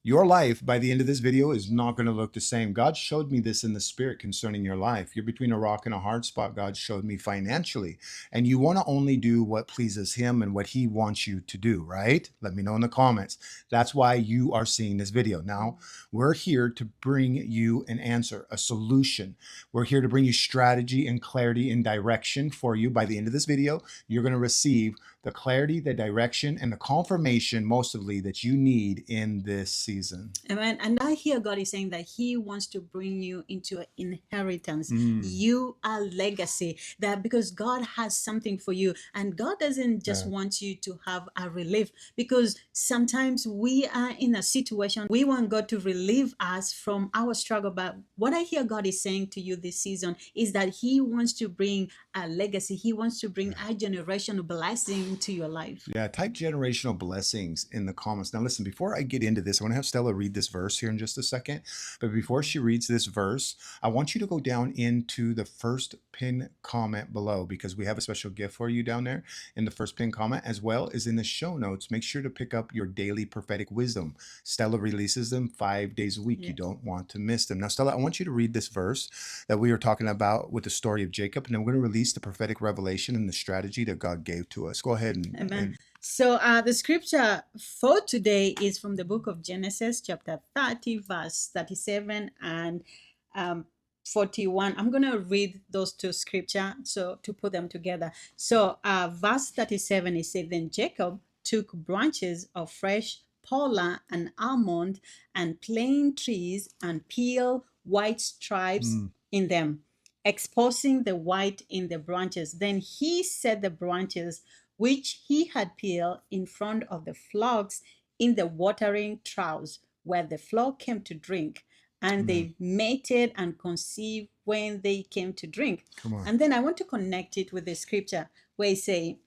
Your life by the end of this video is not going to look the same. God showed me this in the spirit concerning your life. You're between a rock and a hard spot. God showed me financially. And you want to only do what pleases him and what he wants you to do, right? Let me know in the comments. That's why you are seeing this video. Now, we're here to bring you an answer, a solution. We're here to bring you strategy and clarity and direction for you. By the end of this video, you're going to receive the clarity, the direction, and the confirmation, mostly, that you need in this season. Amen. And I hear God is saying that he wants to bring you into an inheritance. You are legacy. That because God has something for you, and God doesn't just want you to have a relief, because sometimes we are in a situation, we want God to relieve us from our struggle. But what I hear God is saying to you this season is that he wants to bring a legacy. He wants to bring a generational blessing to your life. Yeah, type generational blessings in the comments. Now listen, before I get into this, I want to have Stella read this verse here in just a second. But before she reads this verse, I want you to go down into the first pin comment below, because we have a special gift for you down there in the first pin comment, as well as in the show notes. Make sure to pick up your daily prophetic wisdom. Stella releases them 5 days a week. You don't want to miss them. Now, Stella, I want you to read this verse that we were talking about with the story of Jacob, and then we're going to release the prophetic revelation and the strategy that God gave to us. Go ahead and... Amen. So the scripture for today is from the book of Genesis, chapter 30, verse 37 and 41. I'm going to read those two scriptures so to put them together. So verse 37 is said, then Jacob took branches of fresh polar and almond and plane trees and peeled white stripes in them, exposing the white in the branches. Then he set the branches which he had peeled in front of the flocks in the watering troughs where the flock came to drink. And they mated and conceived when they came to drink. And then I want to connect it with the scripture where it say,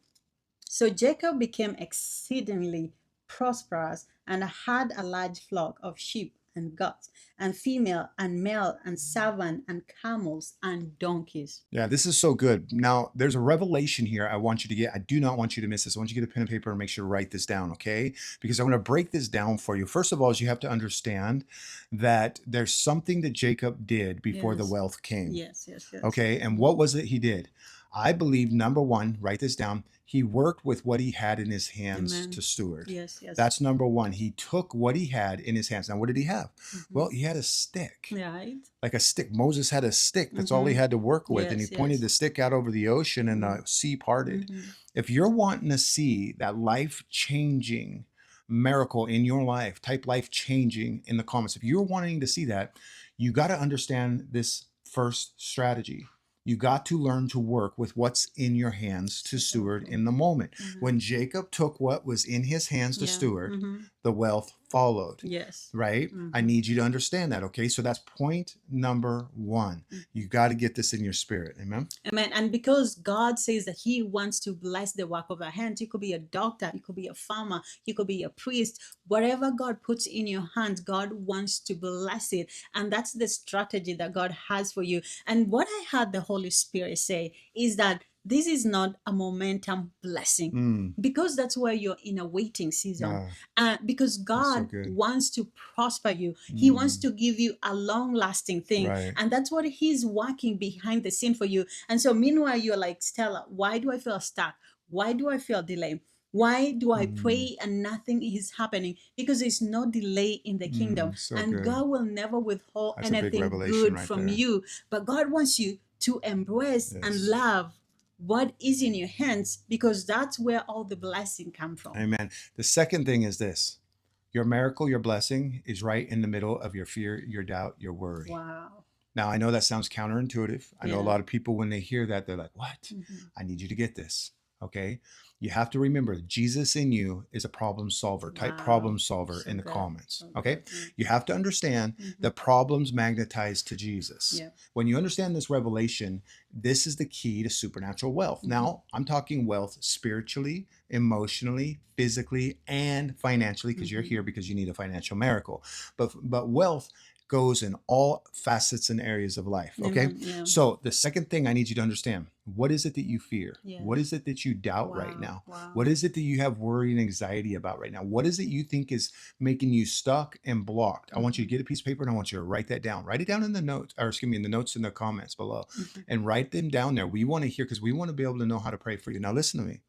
so Jacob became exceedingly prosperous and had a large flock of sheep and goats and female and male and servant and camels and donkeys. Yeah, this is so good. Now, there's a revelation here I want you to get. I do not want you to miss this. I want you to get a pen and paper and make sure to write this down, okay? Because I'm going to break this down for you. First of all, is you have to understand that there's something that Jacob did before the wealth came. Yes. Okay, and what was it he did? I believe, number one, write this down, he worked with what he had in his hands to steward. Yes. That's number one. He took what he had in his hands. Now, what did he have? Well, he had a stick. Right. Like a stick. Moses had a stick. That's all he had to work with. And he pointed the stick out over the ocean and the sea parted. If you're wanting to see that life-changing miracle in your life, type life-changing in the comments. If you're wanting to see that, you got to understand this first strategy. You got to learn to work with what's in your hands to steward in the moment. When Jacob took what was in his hands to steward, the wealth followed. Yes. Right? I need you to understand that, okay? So that's point number one. You got to get this in your spirit. Amen? Amen. And because God says that he wants to bless the work of our hands, you could be a doctor, you could be a farmer, you could be a priest. Whatever God puts in your hands, God wants to bless it. And that's the strategy that God has for you. And what I heard the Holy Spirit say is that this is not a momentum blessing, because that's where you're in a waiting season. Because God wants to prosper you. He wants to give you a long-lasting thing. And that's what he's working behind the scene for you. And so meanwhile, you're like, Stella, why do I feel stuck? Why do I feel delayed? Why do I pray and nothing is happening? Because there's no delay in the kingdom. And God will never withhold anything good from you. But God wants you to embrace and love what is in your hands, because that's where all the blessing come from. Amen. The second thing is this. Your miracle, your blessing is right in the middle of your fear, your doubt, your worry. Wow. Now, I know that sounds counterintuitive. I know a lot of people, when they hear that, they're like, what? I need you to get this. Okay. You have to remember, Jesus in you is a problem solver. Type problem solver in the comments. Okay. You have to understand that problems magnetize to Jesus. When you understand this revelation, this is the key to supernatural wealth. Now, I'm talking wealth spiritually, emotionally, physically, and financially, because you're here because you need a financial miracle. But wealth goes in all facets and areas of life. Okay. Amen. Yeah. So the second thing I need you to understand, what is it that you fear? Yes. What is it that you doubt right Wow. now? Wow. What is it that you have worry and anxiety about right now? What is it you think is making you stuck and blocked? I want you to get a piece of paper and I want you to write that down. Write it down in the notes, or excuse me, in the notes in the comments below, and write them down there. We want to hear, because we want to be able to know how to pray for you. Now listen to me.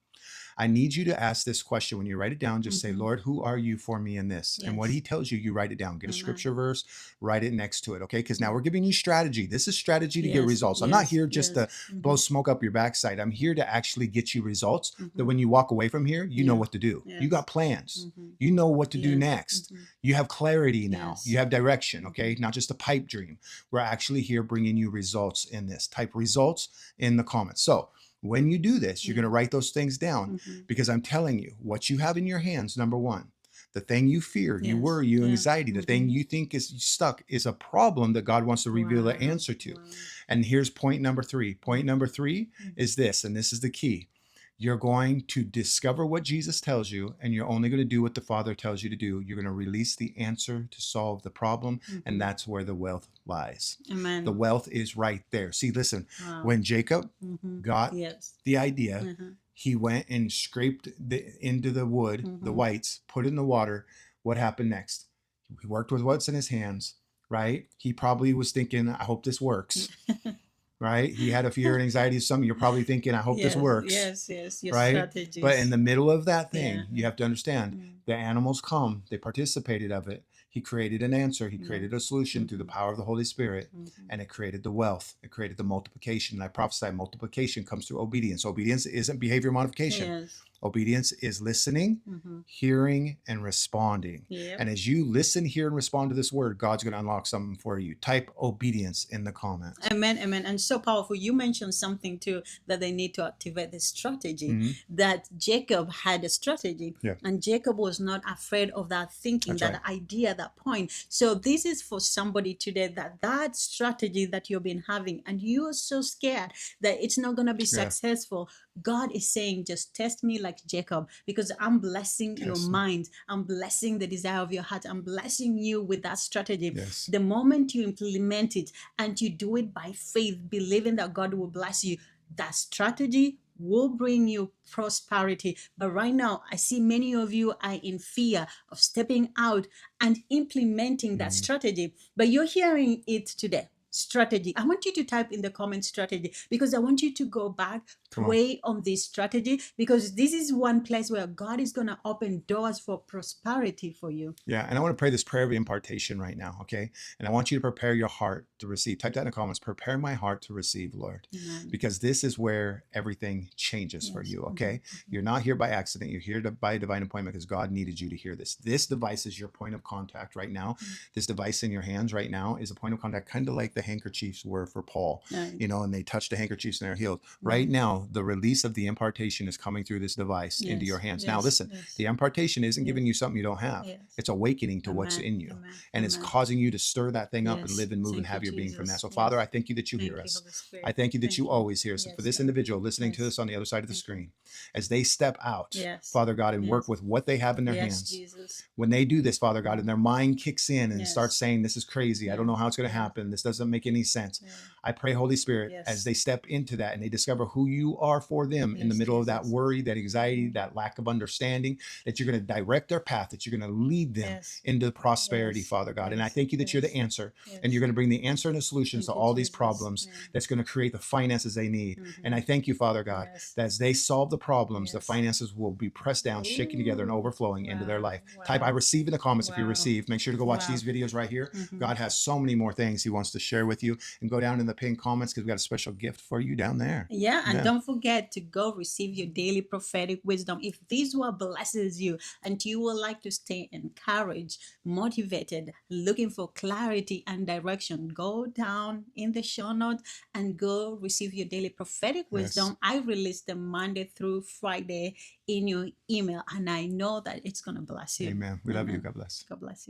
I need you to ask this question. When you write it down, just say, Lord, who are you for me in this? And what he tells you, you write it down. Get a scripture verse, write it next to it. Okay. Because now we're giving you strategy. This is strategy to get results. I'm not here just to blow smoke up your backside. I'm here to actually get you results that when you walk away from here, you know what to do. You got plans. You know what to do next. You have clarity now. You have direction. Okay. Not just a pipe dream. We're actually here bringing you results in this. Type results in the comments. So when you do this, you're going to write those things down, because I'm telling you, what you have in your hands, number one, the thing you fear, you worry, you anxiety, the thing you think is stuck is a problem that God wants to reveal the answer to. And here's point number three. Point number three is this, and this is the key. You're going to discover what Jesus tells you, and you're only going to do what the Father tells you to do. You're going to release the answer to solve the problem, and that's where the wealth lies. Amen. The wealth is right there. See, listen, when Jacob got the idea, he went and scraped into the wood, the whites, put it in the water. What happened next? He worked with what's in his hands, right? He probably was thinking, I hope this works. Right? He had a fear and anxiety. Something you're probably thinking, I hope this works. Yes. Your right? Strategies. But in the middle of that thing, you have to understand the animals come, they participated of it. He created an answer. He created a solution through the power of the Holy Spirit, and it created the wealth. It created the multiplication. And I prophesy multiplication comes through obedience. Obedience isn't behavior modification. Obedience is listening, hearing, and responding. And as you listen, hear, and respond to this word, God's going to unlock something for you. Type obedience in the comments. Amen. Amen. And so powerful. You mentioned something too, that they need to activate the strategy, that Jacob had a strategy, and Jacob was not afraid of that thinking, that idea, that point. So this is for somebody today, that strategy that you've been having, and you are so scared that it's not going to be successful. God is saying, just test me like Jacob, because I'm blessing your mind. I'm blessing the desire of your heart. I'm blessing you with that strategy. The moment you implement it and you do it by faith, believing that God will bless you, that strategy will bring you prosperity. But right now, I see many of you are in fear of stepping out and implementing that strategy. But you're hearing it today. Strategy. I want you to type in the comment strategy, because I want you to go back, pray on this strategy, because this is one place where God is going to open doors for prosperity for you. Yeah. And I want to pray this prayer of impartation right now. Okay. And I want you to prepare your heart to receive. Type that in the comments. Prepare my heart to receive, Lord. Amen. Because this is where everything changes for you. Okay. You're not here by accident. You're here by divine appointment, because God needed you to hear this. This device is your point of contact right now. This device in your hands right now is a point of contact, kind of like the handkerchiefs were for Paul, you know, and they touched the handkerchiefs and they're healed. Right now, the release of the impartation is coming through this device into your hands. Now, listen, the impartation isn't giving you something you don't have. It's awakening to what's in you. And it's causing you to stir that thing up and live and move and have your being from that. So, Father, I thank you that you hear us. I thank you that you always hear us. For this individual listening to this on the other side of the screen, as they step out, Father God, and work with what they have in their hands. When they do this, Father God, and their mind kicks in and starts saying, this is crazy. I don't know how it's going to happen. This doesn't make any sense. I pray, Holy Spirit, as they step into that and they discover who you are for them in the middle of that worry, that anxiety, that lack of understanding, that you're going to direct their path, that you're going to lead them into prosperity, Father God. And I thank you that you're the answer, and you're going to bring the answer and the solutions to all these problems, that's going to create the finances they need. And I thank you, Father God, that as they solve the problems, the finances will be pressed down, shaken together, and overflowing into their life. Type I receive in the comments if you receive. Make sure to go watch these videos right here. God has so many more things he wants to share with you. And go down in the pinned comments, because we got a special gift for you down there. And don't forget to go receive your daily prophetic wisdom. If this word blesses you and you would like to stay encouraged, motivated, looking for clarity and direction, go down in the show notes and go receive your daily prophetic wisdom. I release them Monday through Friday in your email, and I know that it's going to bless you. Amen. We love you. God bless. God bless you.